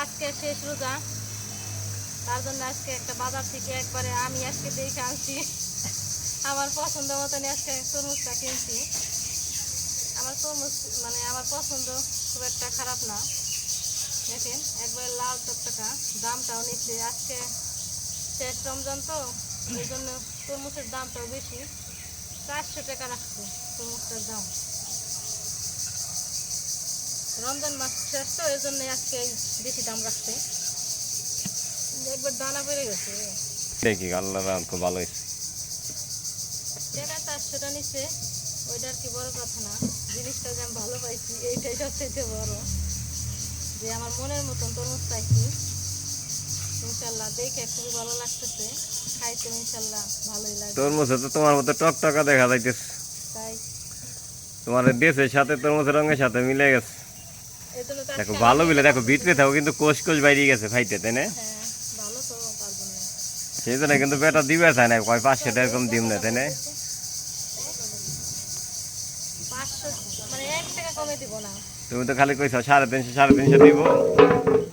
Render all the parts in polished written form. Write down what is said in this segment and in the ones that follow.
আজকে শেষ রোজা, তার জন্য আজকে একটা বাজার থেকে একবারে আমি আজকে দেখে আনছি। আমার পছন্দ মতনই আজকে তরমুজটা কিনছি। আমার তরমুজ মানে আমার পছন্দ খুব একটা খারাপ না। দেখেন একবারে লাল টকটকা, দামটাও নিচ্ছে। আজকে শেষ রমজান তো, এই জন্য তরমুজের দামটাও বেশি। 400 টাকা রাখছে তরমুজটার দাম। রমজান মাস শেষ তো, এই জন্য আজকে বেশি দাম রাখছে। একবার দানা বেড়ে গেছে। দেখি আল্লাহ খুব ভালো হয়েছে। টাকা 400টা নিচ্ছে, ওইটা আর কি বড় কথা না। জিনিসটা যে আমি ভালো পাইছি এইটাই সবচেয়ে বড়, যে আমার মনের মতন তরমুজ পাইছি। ইনশাল্লাহ দেখে খুবই ভালো লাগতেছে, খাইতে ইনশাল্লাহ ভালোই লাগবে। তরমুজে তো তোমার মতো টকটকা দেখা যাইতেছে। তাই তোমার দেশের সাথে তরমুজের রঙের সাথে মিলে গেছে। এই জন্য তো দেখো আজকে ভালো আমার বিলে, এটা দেখো পছন্দ। ভিতরে থাকো কিন্তু কোষ কোষ বাইরে গেছে খাইতে, তাই না? হ্যাঁ ভালো তো, তার জন্য সেই জন্য কিন্তু বেটা দিবে চায় না, কয় 500 টাকা এরকম দিম না, তাই না? 500 মানে 1 টাকা কমে দিব না। তুমি তো খালি কইছো 350 দিব,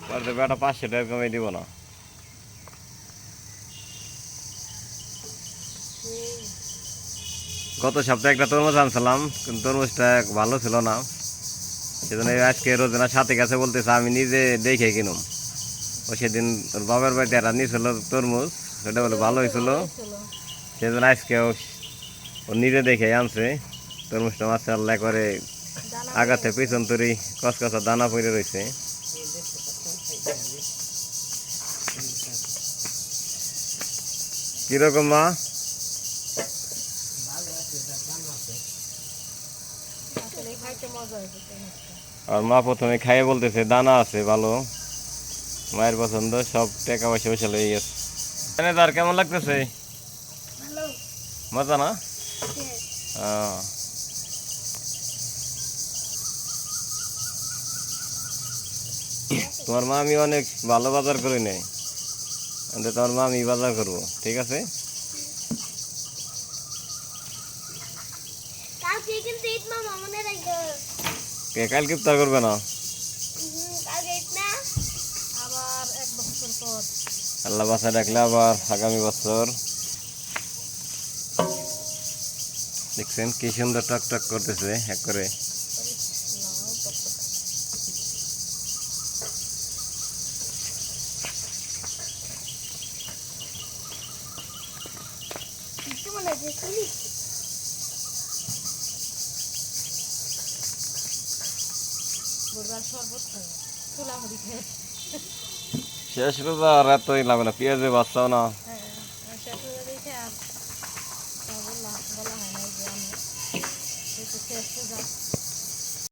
পরে তো বেটা 500 টাকা কমে দিব না। এই গত সপ্তাহে একটা তরমুজ আনছিলাম, কিন্তু তরমুজটা ভালো ছিল না। সেজন্য আজকে রোজনা সাথে গেছে বলতেছে আমি নিজে দেখে কিনুম। ও সেদিন ওর বাবার বাড়িতে একটা নিয়েছিল তরমুজ, সেটা বলে ভালো হয়েছিল। ছিল। সেজন্য আজকে ও নিজে দেখে আনছে তরমুজটা। মাশাআল্লাহ করে দানা আগাতে পিছন তরি কসকসা দানা পড়ে রয়েছে। কিরকম মা? আসলে খাইতে মজা হয়েছে তরমুজটা। আর মা প্রথমে খাইয়ে বলতেছে দানা আছে ভালো, মায়ের পছন্দ, সব টাকা পয়সা পয়সা লেগে গেছে। তার কেমন লাগতেছে? ভালো। মজা না? তোমার মা আমি অনেক ভালো বাজার করে নেই, তোমার মা আমি বাজার করবো, ঠিক আছে? কালকে কিন্তু ঈদ মামা মনে রাখো। কে কালকে ইফতার করবে না? কালকে ঈদ না, আবার 1 বছর পর। আল্লাহ বাসায় ডাকলে আবার আগামী বছর। দেখছেন কি সুন্দর টক টক করতেছে এক করে। লাল টকটকা। কেমন লাগছে শুনি? বুড়ার শরবত খাবে, চুলা মুড়ি খেয়ে। শেষ রোজা আর এতই লাগবে না, পেঁয়াজে বাচ্চাও না। হ্যাঁ শেষ হয়ে দেখে আর বলা হয় না যে আমি